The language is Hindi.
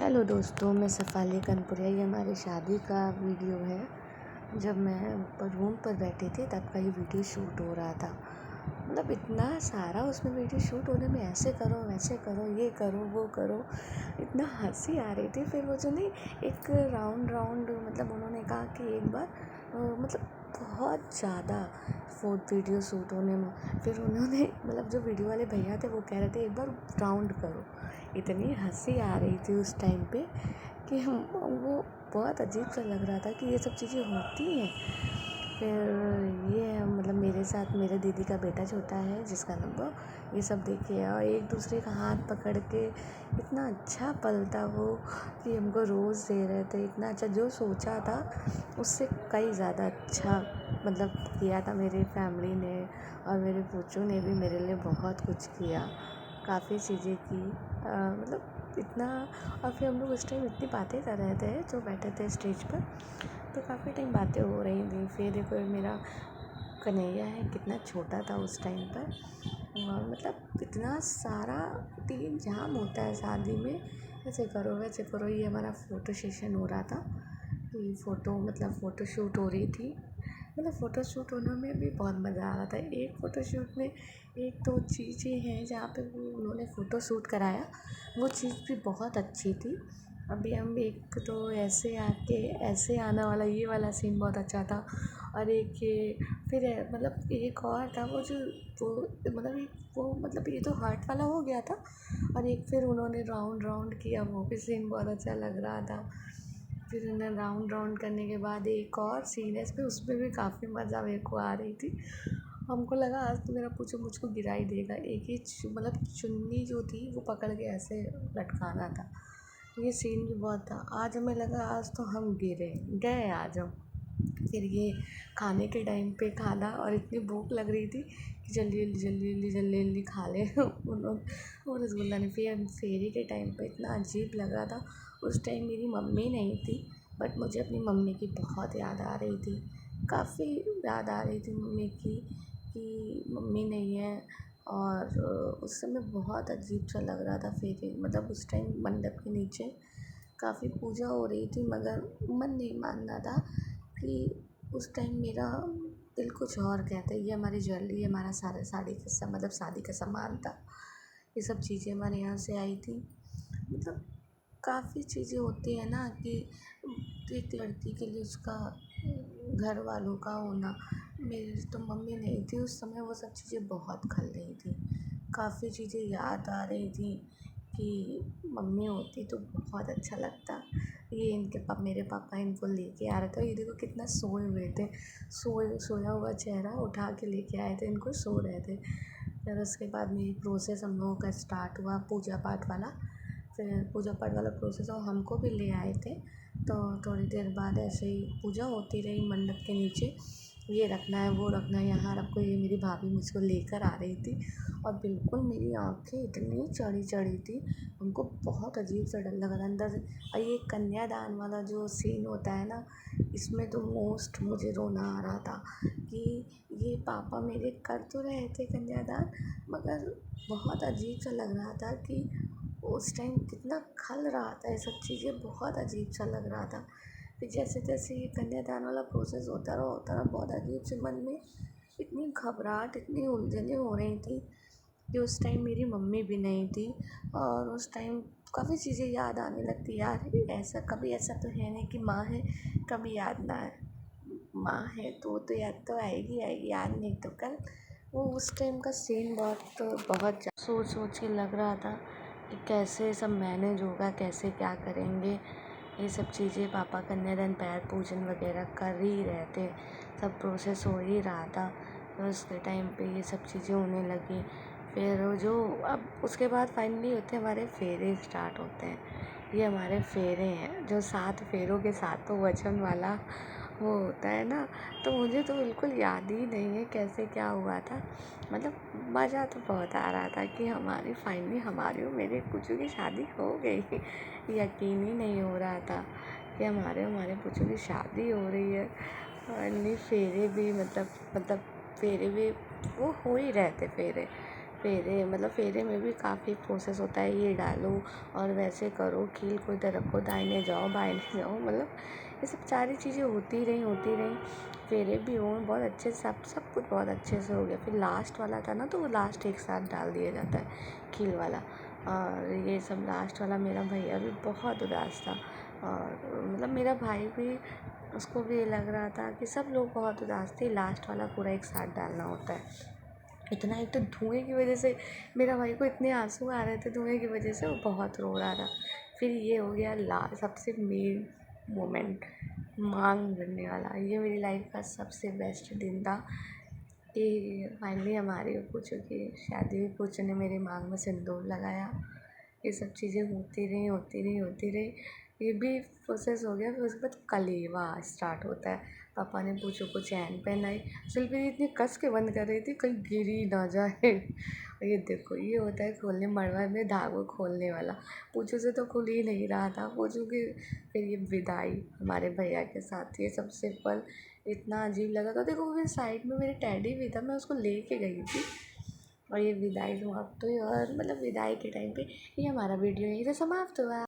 हेलो दोस्तों, मैं शेफाली कानपुरिया। ये हमारी शादी का वीडियो है। जब मैं ऊपर रूम पर बैठी थी तब का ये वीडियो शूट हो रहा था। मतलब इतना सारा उसमें वीडियो शूट होने में ऐसे करो वैसे करो ये करो वो करो, इतना हंसी आ रही थी। फिर वो जो नहीं एक राउंड राउंड मतलब उन्होंने कहा कि एक बार मतलब बहुत ज़्यादा वीडियो शूट होने में फिर उन्होंने मतलब जो वीडियो वाले भैया थे वो कह रहे थे एक बार राउंड करो। इतनी हंसी आ रही थी उस टाइम पे कि हम वो बहुत अजीब सा लग रहा था कि ये सब चीज़ें होती हैं। फिर ये मतलब मेरे साथ मेरे दीदी का बेटा छोटा है जिसका नंबर ये सब देखे और एक दूसरे का हाथ पकड़ के इतना अच्छा पल था वो कि हमको रोज़ दे रहे थे। इतना अच्छा जो सोचा था उससे कई ज़्यादा अच्छा मतलब किया था मेरी फैमिली ने। और मेरे पूछू ने भी मेरे लिए बहुत कुछ किया, काफ़ी चीज़ें की। मतलब इतना। और फिर हम लोग उस टाइम इतनी बातें कर रहे थे जो बैठे थे स्टेज पर, तो काफ़ी टाइम बातें हो रही थी। फिर देखो मेरा कन्हैया है कितना छोटा था उस टाइम पर। और मतलब इतना सारा टीम जाम होता है शादी में, ऐसे करो वैसे करो। ये हमारा फ़ोटो सेशन हो रहा था कि फ़ोटो शूट हो रही थी। मतलब फ़ोटो शूट होने में भी बहुत मज़ा आ रहा था। एक फ़ोटो शूट में एक दो चीज़ें हैं जहाँ पे वो उन्होंने फ़ोटो शूट कराया, वो चीज़ भी बहुत अच्छी थी। अभी हम एक तो ऐसे आना वाला ये वाला सीन बहुत अच्छा था। और एक ये फिर मतलब एक और था वो मतलब ये तो हार्ट वाला हो गया था। और एक फिर उन्होंने राउंड राउंड किया, वो भी सीन बहुत अच्छा लग रहा था। फिर उन्हें राउंड राउंड करने के बाद एक और सीन है इसमें, उसमें भी काफ़ी मज़ा मेरे को आ रही थी। हमको लगा आज तो मेरा पूछो मुझको गिरा ही देगा। एक ही मतलब चुन्नी जो थी वो पकड़ के ऐसे लटकाना था। ये सीन भी बहुत था। आज हमें लगा आज तो हम गए आज हम। फिर ये खाने के टाइम पे खाना और इतनी भूख लग रही थी कि जल्दी खा ले उन्होंने वो रसगुल्ला ने। फिर हम फेरी के टाइम पे इतना अजीब लग रहा था। उस टाइम मेरी मम्मी नहीं थी बट मुझे अपनी मम्मी की बहुत याद आ रही थी। काफ़ी याद आ रही थी मम्मी की कि मम्मी नहीं है। और उस समय बहुत अजीब सा लग रहा था। फिर मतलब उस टाइम मंडप के नीचे काफ़ी पूजा हो रही थी मगर मन नहीं मानना था कि उस टाइम मेरा दिल कुछ और कहता है। ये हमारी ज्वेलरी हमारा सारा मतलब शादी का सामान था। ये सब चीज़ें हमारे यहाँ से आई थी। मतलब काफ़ी चीज़ें होती हैं ना कि एक लड़की के लिए उसका घर वालों का होना। मेरी तो मम्मी नहीं थी उस समय, वो सब चीज़ें बहुत खल रही थी। काफ़ी चीज़ें याद आ रही थी कि मम्मी होती तो बहुत अच्छा लगता। ये मेरे पापा इनको लेके आ रहे थे। ये देखो कितना सोए हुए थे, सोया हुआ चेहरा उठा के लेके आए थे, इनको सो रहे थे। फिर उसके बाद मेरी प्रोसेस हम लोगों का स्टार्ट हुआ पूजा पाठ वाला। फिर पूजा पाठ वाला प्रोसेस और हमको भी ले आए थे। तो थोड़ी देर बाद ऐसे ही पूजा होती रही मंडप के नीचे। ये रखना है वो रखना है यहाँ रखो। ये मेरी भाभी मुझको लेकर आ रही थी और बिल्कुल मेरी आँखें इतनी चढ़ी चढ़ी थी, हमको बहुत अजीब सा डर लगा था अंदर से। और ये कन्यादान वाला जो सीन होता है ना, इसमें तो मोस्ट मुझे रोना आ रहा था कि ये पापा मेरे कर तो रहे थे कन्यादान मगर बहुत अजीब सा लग रहा था कि उस टाइम कितना खल रहा था। ये सब चीज़ें बहुत अजीब सा लग रहा था। फिर जैसे जैसे ये कन्यादान वाला प्रोसेस होता रहा बहुत अजीब से मन में इतनी घबराहट इतनी उलझनें हो रही थी कि उस टाइम मेरी मम्मी भी नहीं थी। और उस टाइम काफ़ी चीज़ें याद आने लगती यार। ऐसा तो है नहीं कि माँ है कभी याद ना आए। माँ है तो याद तो आएगी आएगी, याद नहीं तो कल। वो उस टाइम का सीन बहुत सोच के लग रहा था कि कैसे सब मैनेज होगा, कैसे क्या करेंगे। ये सब चीज़ें पापा कन्यादान पैर पूजन वगैरह कर ही रहे थे, सब प्रोसेस हो ही रहा था। तो उसके टाइम पे ये सब चीज़ें होने लगी। फिर जो अब उसके बाद फाइनली होते हमारे फेरे स्टार्ट होते हैं। ये हमारे फेरे हैं जो 7 फेरों के सातों वचन वाला वो होता है ना। तो मुझे तो बिल्कुल याद ही नहीं है कैसे क्या हुआ था। मतलब मज़ा तो बहुत आ रहा था कि हमारी और मेरे कुचू की शादी हो गई। यकीन ही नहीं हो रहा था कि हमारे कुचू की शादी हो रही है। फाइनली फेरे भी मतलब फेरे भी वो हो ही रहे थे फेरे। फेरे, मतलब फेरे में भी काफ़ी प्रोसेस होता है, ये डालो और वैसे करो, कील को इधर रखो, दाहिने जाओ बाएं जाओ, मतलब ये सब सारी चीज़ें होती रही। फेरे भी हो बहुत अच्छे से, सब कुछ बहुत अच्छे से हो गया। फिर लास्ट वाला था ना, तो वो लास्ट एक साथ डाल दिया जाता है कील वाला। और ये सब लास्ट वाला मेरा भैया भी बहुत उदास था, और मतलब मेरा भाई भी, उसको भी ये लग रहा था कि सब लोग बहुत उदास थे, लास्ट वाला पूरा एक साथ डालना होता है। इतना, एक तो धुएँ की वजह से मेरा भाई को इतने आंसू आ रहे थे, धुएँ की वजह से वो बहुत रो रहा था। फिर ये हो गया सबसे मेन मोमेंट, मांग भरने वाला। ये मेरी लाइफ का सबसे बेस्ट दिन था कि फाइनली हमारी पूछो की शादी हुई, पूछो ने मेरी मांग में सिंदूर लगाया। ये सब चीज़ें होती रही। ये भी प्रोसेस हो गया। फिर उसके बाद कलेवा स्टार्ट होता है। पापा ने पूछो को चैन पहनाई। शिल्पी दी इतनी कस के बंद कर रही थी कहीं गिर ही ना जाए। और ये देखो, ये होता है खोलने, मड़वा में धागो खोलने वाला। पूछो से तो खुल ही नहीं रहा था, पूछो की। फिर ये विदाई हमारे भैया के साथ, ये सबसे पल इतना अजीब लगा था। देखो मेरे साइड में मेरी टैडी भी था, मैं उसको लेके गई थी। और ये विदाई समाप्त हुई, और मतलब विदाई के टाइम पे ये हमारा वीडियो यहीं से समाप्त हुआ।